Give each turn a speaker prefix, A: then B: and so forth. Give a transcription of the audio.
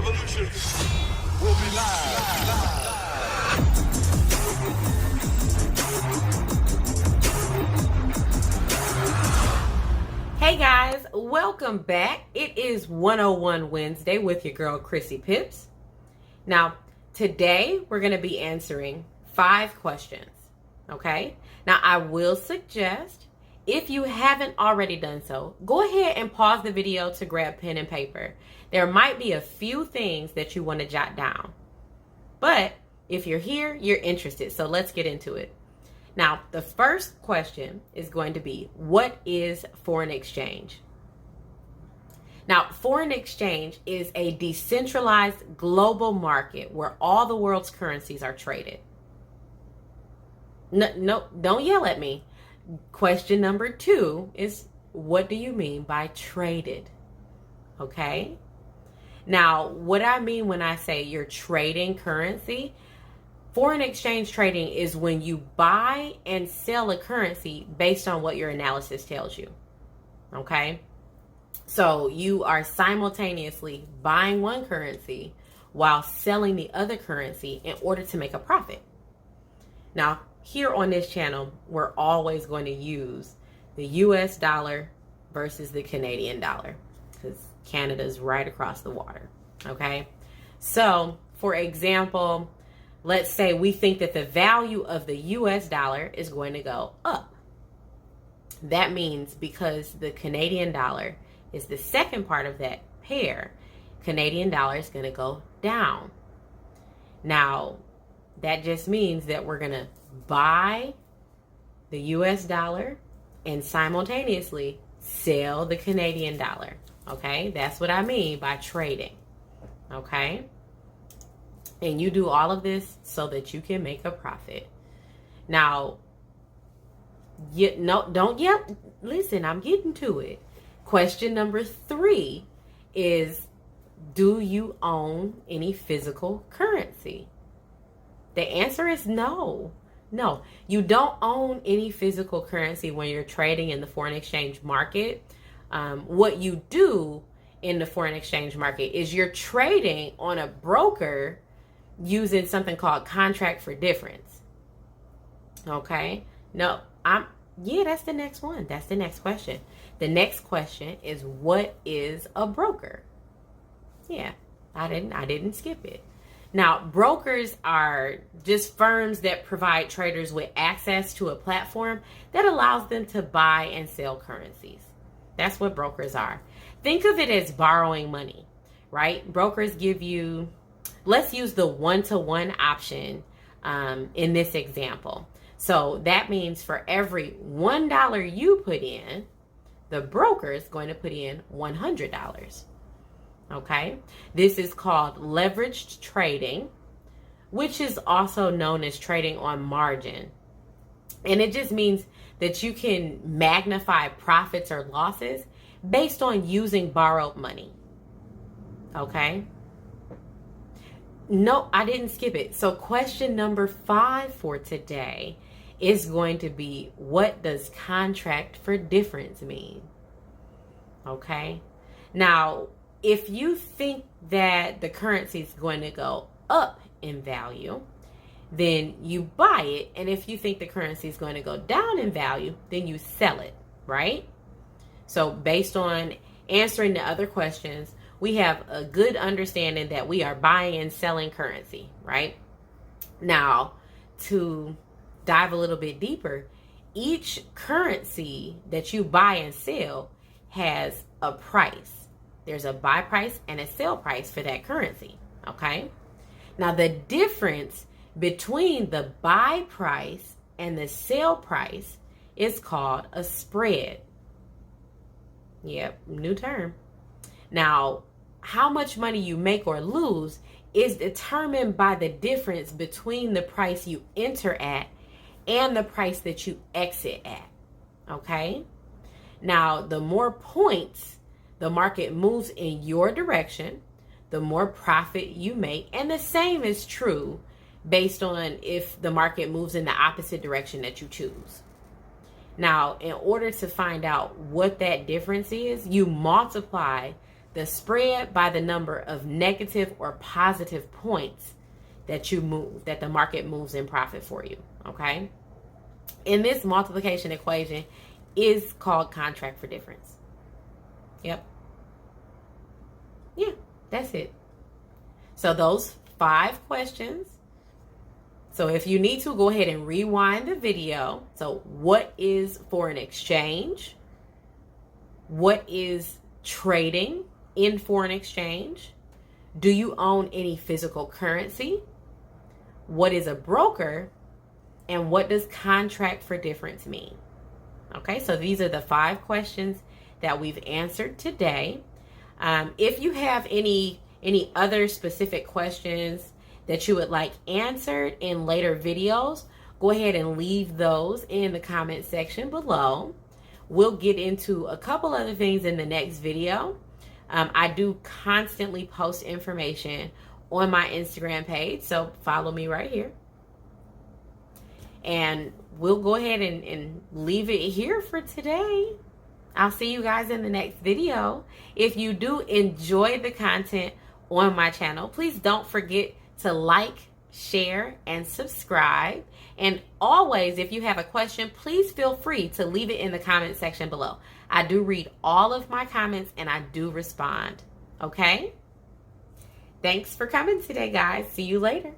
A: revolution will be live.
B: Hey guys, welcome back. It is 101 Wednesday with your girl Chrissy Pips. Now, today we're going to be answering 5 questions, okay? Now, I will suggest, if you haven't already done so, go ahead and pause the video to grab pen and paper. There might be a few things that you want to jot down, but if you're here, you're interested, so let's get into it. Now, the first question is going to be, what is foreign exchange? Now, foreign exchange is a decentralized global market where all the world's currencies are traded. No, don't yell at me. Question number 2 is, what do you mean by traded? Okay? Now, what I mean when I say you're trading currency, foreign exchange trading is when you buy and sell a currency based on what your analysis tells you. Okay? So you are simultaneously buying one currency while selling the other currency in order to make a profit. Now, here on this channel, we're always going to use the US dollar versus the Canadian dollar because Canada's right across the water. Okay? So, for example, let's say we think that the value of the US dollar is going to go up. That means because the Canadian dollar is the second part of that pair, Canadian dollar is going to go down. Now, that just means that we're going to buy the US dollar and simultaneously sell the Canadian dollar. Okay? That's what I mean by trading. Okay? And you do all of this so that you can make a profit. Now, don't yell. Listen, I'm getting to it. Question number 3 is, do you own any physical currency? The answer is no. No, you don't own any physical currency when you're trading in the foreign exchange market. What you do in the foreign exchange market is you're trading on a broker using something called contract for difference. Okay? No, that's the next one. That's the next question. The next question is, what is a broker? Yeah, I didn't skip it. Now, brokers are just firms that provide traders with access to a platform that allows them to buy and sell currencies. That's what brokers are. Think of it as borrowing money, right? Brokers give you, let's use the 1-to-1 option in this example. So that means for every $1 you put in, the broker is going to put in $100. Okay? This is called leveraged trading, which is also known as trading on margin. And it just means that you can magnify profits or losses based on using borrowed money. Okay? No, I didn't skip it. So question number 5 for today is going to be, what does contract for difference mean? Okay? Now, if you think that the currency is going to go up in value, then you buy it. And if you think the currency is going to go down in value, then you sell it, right? So based on answering the other questions, we have a good understanding that we are buying and selling currency, right? Now, to dive a little bit deeper, each currency that you buy and sell has a price. There's a buy price and a sell price for that currency, okay? Now, the difference between the buy price and the sell price is called a spread. Yep, new term. Now, how much money you make or lose is determined by the difference between the price you enter at and the price that you exit at, okay? Now, the more points the market moves in your direction, the more profit you make. And the same is true based on if the market moves in the opposite direction that you choose. Now, in order to find out what that difference is, you multiply the spread by the number of negative or positive points that you move, that the market moves in profit for you. Okay. And this multiplication equation is called contract for difference. Yep. Yeah, that's it. So those 5 questions. So if you need to, go ahead and rewind the video. So what is foreign exchange? What is trading in foreign exchange? Do you own any physical currency? What is a broker? And what does contract for difference mean? Okay, so these are the 5 questions that we've answered today. If you have any other specific questions that you would like answered in later videos, go ahead and leave those in the comment section below. We'll get into a couple other things in the next video. I do constantly post information on my Instagram page, so follow me right here. And we'll go ahead and leave it here for today. I'll see you guys in the next video. If you do enjoy the content on my channel, please don't forget to like, share, and subscribe. And always, if you have a question, please feel free to leave it in the comment section below. I do read all of my comments and I do respond. Okay? Thanks for coming today, guys. See you later.